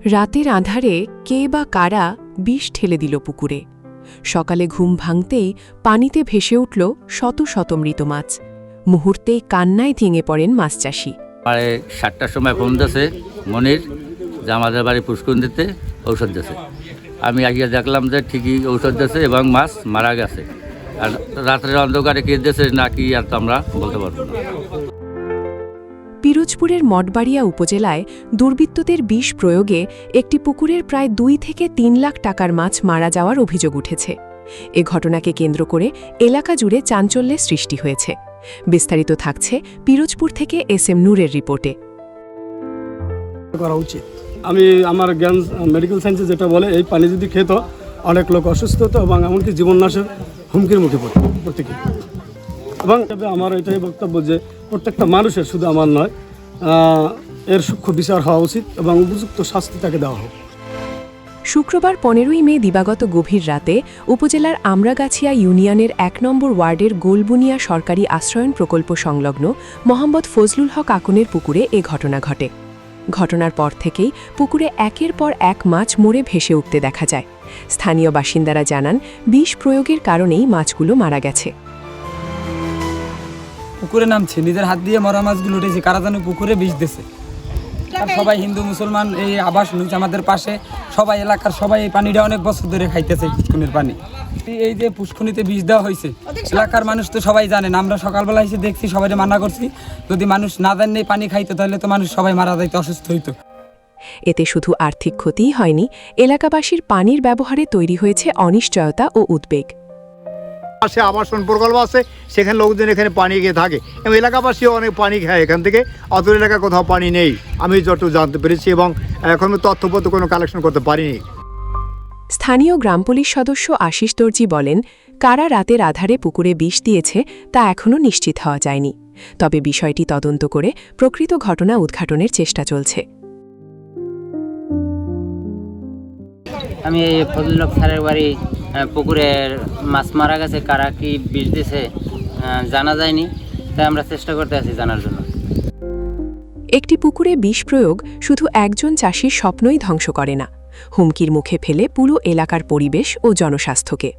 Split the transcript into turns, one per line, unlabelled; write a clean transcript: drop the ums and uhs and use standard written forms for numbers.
রাতের আঁধারে কে বা কারা বিষ ঠেলে দিল পুকুরে। সকালে ঘুম ভাঙতেই পানিতে ভেসে উঠল শত শত মৃত মাছ। মুহূর্তেই কান্নায় ভেঙে পড়েন মাছচাষী।
7টার সময় ফোন দিয়েছে মনির যে আমাদের বাড়ি পুষ্কুন্দিতে ঔষধ দিয়েছে। আমি আগে দেখলাম যে ঠিকই ঔষধ দিয়েছে এবং মাছ মারা গেছে। আর রাত্রের অন্ধকারে কে দিয়েছে না কি আর তো আমরা বলতে পারবো না।
পিরোজপুরের মঠবাড়িয়া উপজেলায় দুর্বৃত্তদের বিষ প্রয়োগে একটি পুকুরের প্রায় 2 থেকে 3 লাখ টাকার মাছ মারা যাওয়ার অভিযোগ উঠেছে। এ ঘটনাকে কেন্দ্র করে এলাকা জুড়ে চাঞ্চল্যের সৃষ্টি হয়েছে। বিস্তারিত থাকছে পিরোজপুর থেকে SM নূরের রিপোর্টে।
করা উচিত। আমি আমার জ্ঞান মেডিকেল সায়েন্সে যেটা বলে, এই পানি যদি খেত অনেক লোক অসুস্থ হতো এবং এমনকি জীবননাশের হুমকির মুখে পড়ত প্রত্যেকে। এবং আমার এটাই বক্তব্য যে প্রত্যেকটা মানুষের, শুধু আমার নয়, এর সূক্ষ্ম বিচার হওয়া উচিত এবং উপযুক্ত শাস্তি তাকে দেওয়া হোক।
শুক্রবার 15ই মে দিবাগত গভীর রাতে উপজেলার আমরাগাছিয়া ইউনিয়নের 1 নম্বর ওয়ার্ডের গোলবুনিয়া সরকারি আশ্রয়ন প্রকল্প সংলগ্ন মোহাম্মদ ফজলুল হক আকনের পুকুরে এ ঘটনা ঘটে। ঘটনার পর থেকেই পুকুরে একের পর এক মাছ মরে ভেসে উঠতে দেখা যায়। স্থানীয় বাসিন্দারা জানান, বিষ প্রয়োগের কারণেই মাছগুলো মারা গেছে।
পুকুরে নামছে, নিজের হাত দিয়ে মরা মাছগুলো উঠেছে, কারা যেন পুকুরে বিষ দিয়েছে। আর সবাই হিন্দু মুসলমান এই আবাস নিচ্ছে আমাদের পাশে, সবাই এলাকার সবাই এই পানিটা অনেক বছর ধরে খাইতেছে, পুষ্কুনির পানি। এই যে পুষ্কুনিতে বিষ দেওয়া হয়েছে, এলাকার মানুষ তো সবাই জানেন। আমরা সকালবেলা এসে দেখছি, সবাই মানা করছি, যদি মানুষ না জানলে পানি খাইতো তাহলে তো মানুষ সবাই মারা যাইতো, অসুস্থ হইতো।
এতে শুধু আর্থিক ক্ষতিই হয়নি, এলাকাবাসীর পানির ব্যবহারে তৈরি হয়েছে অনিশ্চয়তা ও উদ্বেগ।
পাশে আবাসন প্রকল্প আছে, সেখানে লোকজন এখানে পানি গিয়ে থাকে এবং এলাকাবাসীও অনেক পানি খায় এখান থেকে। অদূর এলাকায় কোথাও পানি নেই আমি যতটুকু জানতে পেরেছি, এবং এখন তথ্যপত্র কোনো কালেকশন করতে পারিনি।
স্থানীয় গ্রাম পুলিশ সদস্য আশিস দর্জি বলেন, কারা রাতের আধারে পুকুরে বিষ দিয়েছে তা এখনও নিশ্চিত হওয়া যায়নি। তবে বিষয়টি তদন্ত করে প্রকৃত ঘটনা উদ্ঘাটনের চেষ্টা চলছে।
আমি এই ফজলুল হক স্যারের বাড়ি পুকুরের মাছ মারা গেছে, কারা কি বিষ দিয়েছে জানা যায়নি, তাই আমরা চেষ্টা করতে আছি জানার জন্য।
একটি পুকুরে বিষ প্রয়োগ শুধু একজন চাষির স্বপ্নই ধ্বংস করে না, হুমকির মুখে ফেলে পুরো এলাকার পরিবেশ ও জনস্বাস্থ্যকে।